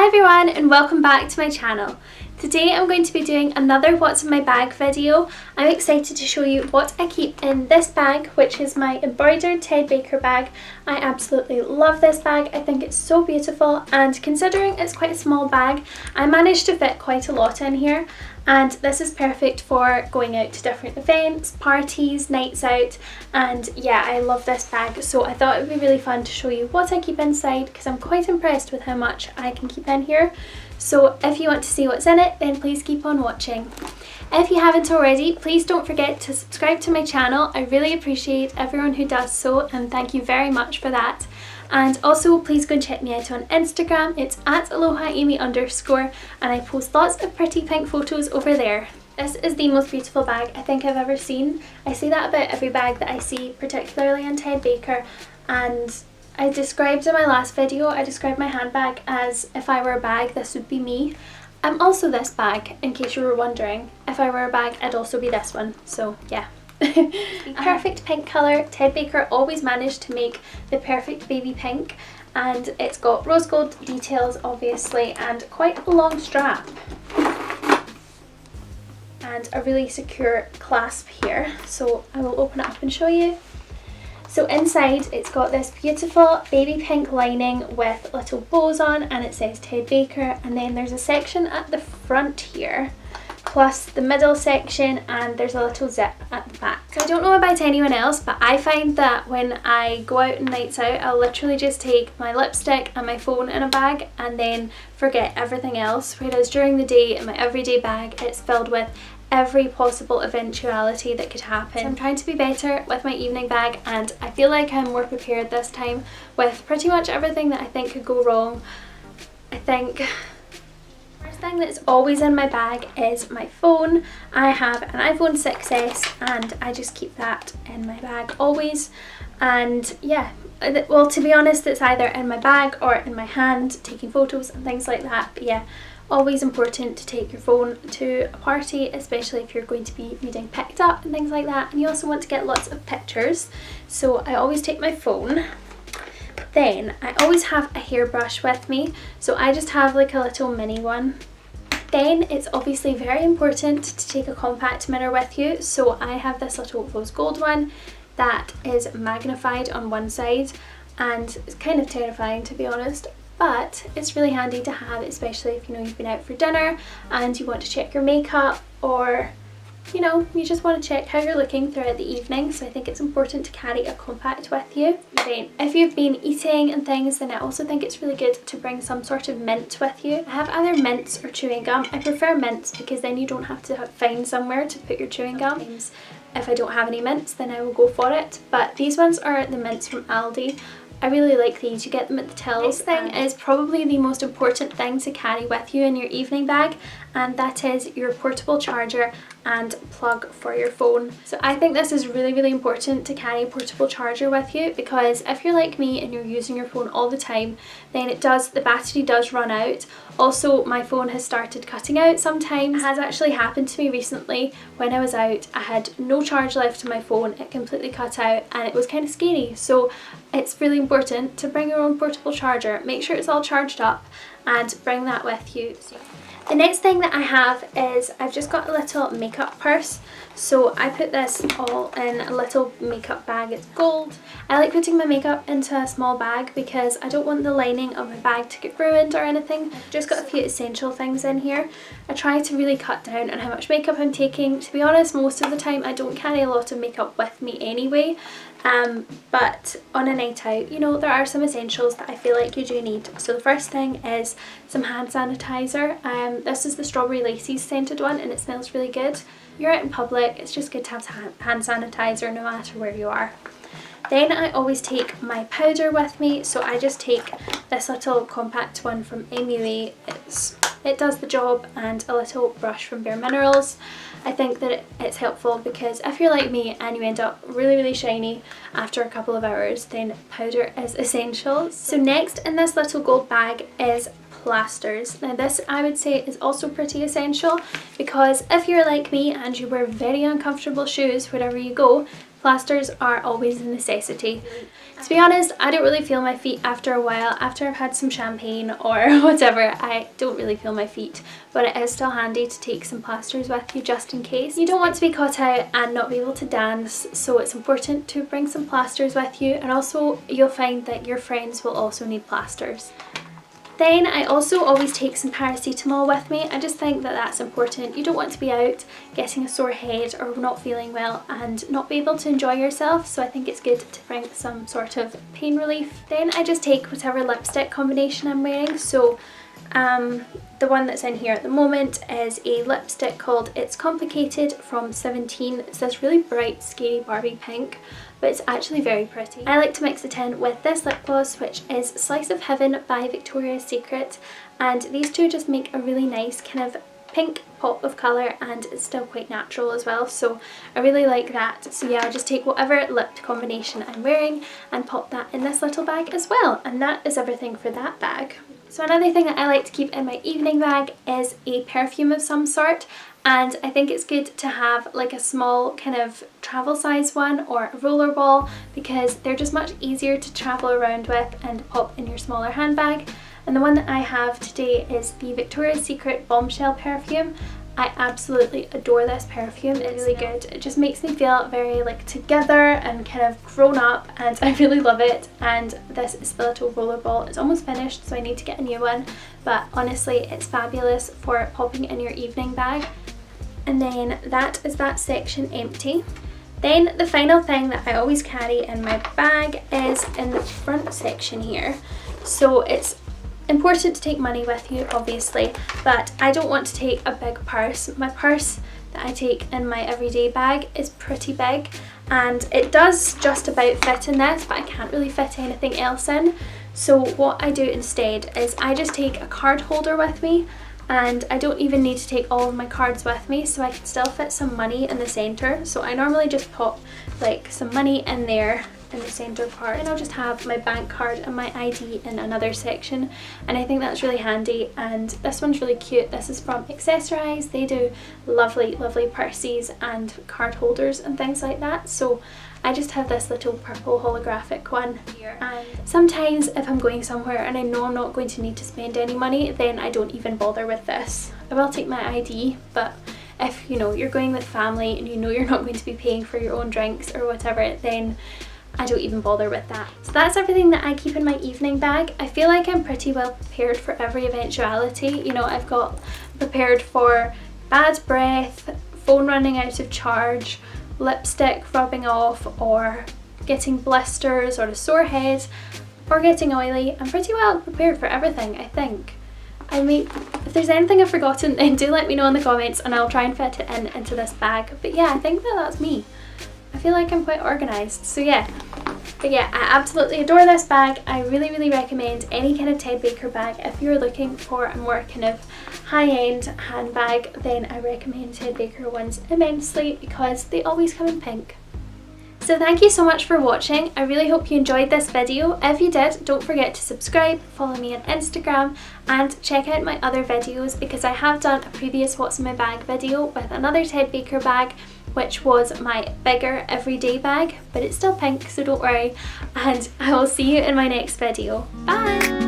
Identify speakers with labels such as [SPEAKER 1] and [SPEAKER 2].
[SPEAKER 1] everyone and welcome back to my channel. Today I'm going to be doing another what's in my bag video. I'm excited to show you what I keep in this bag, which is my embroidered Ted Baker bag. I absolutely love this bag. I think it's so beautiful, and considering it's quite a small bag, I managed to fit quite a lot in here. And this is perfect for going out to different events, parties, nights out, and yeah, I love this bag, so I thought it would be really fun to show you what I keep inside because I'm quite impressed with how much I can keep in here. So if you want to see what's in it, then please keep on watching. If you haven't already, please don't forget to subscribe to my channel. I really appreciate everyone who does so, and thank you very much for that. And also please go and check me out on Instagram. It's at @AlohaAmy_, and I post lots of pretty pink photos over there. This is the most beautiful bag I think I've ever seen. I say that about every bag that I see, particularly on Ted Baker, and I described in my last video, I described my handbag as if I were a bag, this would be me. I'm also this bag, in case you were wondering. If I were a bag, I'd also be this one, so yeah. Perfect pink colour. Ted Baker always managed to make the perfect baby pink, and it's got rose gold details obviously, and quite a long strap and a really secure clasp here, so I will open it up and show you. So inside it's got this beautiful baby pink lining with little bows on, and it says Ted Baker, and then there's a section at the front here plus the middle section, and there's a little zip at the back. So I don't know about anyone else, but I find that when I go out and nights out, I'll literally just take my lipstick and my phone in a bag and then forget everything else, whereas during the day in my everyday bag it's filled with every possible eventuality that could happen. So I'm trying to be better with my evening bag, and I feel like I'm more prepared this time with pretty much everything that I think could go wrong. I think first thing that's always in my bag is my phone. I have an iPhone 6s and I just keep that in my bag always. And yeah, well, to be honest, it's either in my bag or in my hand taking photos and things like that, but yeah, always important to take your phone to a party, especially if you're going to be needing picked up and things like that, and you also want to get lots of pictures, so I always take my phone. Then I always have a hairbrush with me, so I just have like a little mini one. Then it's obviously very important to take a compact mirror with you, so I have this little rose gold one that is magnified on one side, and it's kind of terrifying to be honest, but it's really handy to have, especially if you know you've been out for dinner and you want to check your makeup, or you know, you just want to check how you're looking throughout the evening, so I think it's important to carry a compact with you. Then if you've been eating and things, then I also think it's really good to bring some sort of mint with you. I have either mints or chewing gum. I prefer mints because then you don't have to find somewhere to put your chewing gum. If I don't have any mints, then I will go for it, but these ones are the mints from Aldi. I really like these, you get them at the tills. This thing is probably the most important thing to carry with you in your evening bag, and that is your portable charger and plug for your phone. So I think this is really important to carry a portable charger with you, because if you're like me and you're using your phone all the time, then the battery does run out. Also, my phone has started cutting out sometimes. It has actually happened to me recently when I was out. I had no charge left to my phone, it completely cut out, and it was kind of scary. So it's really important to bring your own portable charger. Make sure it's all charged up and bring that with you. The next thing that I have is I've just got a little makeup purse. So I put this all in a little makeup bag. It's gold. I like putting my makeup into a small bag because I don't want the lining of my bag to get ruined or anything. I've just got a few essential things in here. I try to really cut down on how much makeup I'm taking. To be honest, most of the time I don't carry a lot of makeup with me anyway. But on a night out, you know, there are some essentials that I feel like you do need. So the first thing is some hand sanitizer. This is the Strawberry Laces scented one, and it smells really good. You're out in public, it's just good to have hand sanitizer no matter where you are. Then I always take my powder with me, so I just take this little compact one from MUA. It does the job, and a little brush from Bare Minerals. I think that it's helpful because if you're like me and you end up really shiny after a couple of hours, then powder is essential. So next in this little gold bag is plasters. Now this I would say is also pretty essential, because if you're like me and you wear very uncomfortable shoes wherever you go, Plasters are always a necessity. To be honest, I don't really feel my feet after a while. After I've had some champagne or whatever, I don't really feel my feet, but it is still handy to take some plasters with you just in case. You don't want to be caught out and not be able to dance, so it's important to bring some plasters with you, and also you'll find that your friends will also need plasters. Then I also always take some paracetamol with me. I just think that that's important. You don't want to be out getting a sore head or not feeling well and not be able to enjoy yourself, so I think it's good to bring some sort of pain relief. Then I just take whatever lipstick combination I'm wearing. So the one that's in here at the moment is a lipstick called It's Complicated from 17. It's this really bright, scary Barbie pink, but it's actually very pretty. I like to mix it in with this lip gloss, which is Slice of Heaven by Victoria's Secret, and these two just make a really nice kind of pink pop of colour, and it's still quite natural as well, so I really like that. So yeah, I'll just take whatever lip combination I'm wearing and pop that in this little bag as well, and that is everything for that bag. So another thing that I like to keep in my evening bag is a perfume of some sort, and I think it's good to have like a small kind of travel size one or a roller ball, because they're just much easier to travel around with and pop in your smaller handbag. And the one that I have today is the Victoria's Secret Bombshell perfume. I absolutely adore this perfume. It's really good. It just makes me feel very like together and kind of grown up, and I really love it. And this is the little roller ball. It's almost finished, so I need to get a new one, but honestly it's fabulous for popping in your evening bag. And then that is that section empty. Then the final thing that I always carry in my bag is in the front section here. So it's important to take money with you, obviously, but I don't want to take a big purse. My purse that I take in my everyday bag is pretty big, and it does just about fit in this, but I can't really fit anything else in. So what I do instead is I just take a card holder with me, and I don't even need to take all of my cards with me, so I can still fit some money in the centre. So I normally just pop like some money in there in the centre part, and I'll just have my bank card and my ID in another section, and I think that's really handy. And this one's really cute. This is from Accessorize. They do lovely purses and card holders and things like that, so I just have this little purple holographic one here. And sometimes if I'm going somewhere and I know I'm not going to need to spend any money, then I don't even bother with this. I will take my ID, but if you know you're going with family and you know you're not going to be paying for your own drinks or whatever, then I don't even bother with that. So that's everything that I keep in my evening bag. I feel like I'm pretty well prepared for every eventuality. You know, I've got prepared for bad breath, phone running out of charge, lipstick rubbing off, or getting blisters, or a sore head, or getting oily. I'm pretty well prepared for everything, I think. I mean, if there's anything I've forgotten, then do let me know in the comments and I'll try and fit it into this bag. But yeah, I think that that's me. I feel like I'm quite organised, so yeah. But yeah, I absolutely adore this bag. I really recommend any kind of Ted Baker bag. If you're looking for a more kind of high-end handbag, then I recommend Ted Baker ones immensely, because they always come in pink. So thank you so much for watching. I really hope you enjoyed this video. If you did, don't forget to subscribe, follow me on Instagram, and check out my other videos, because I have done a previous What's in My Bag video with another Ted Baker bag, which was my bigger everyday bag, but it's still pink, so don't worry, and I will see you in my next video. Bye!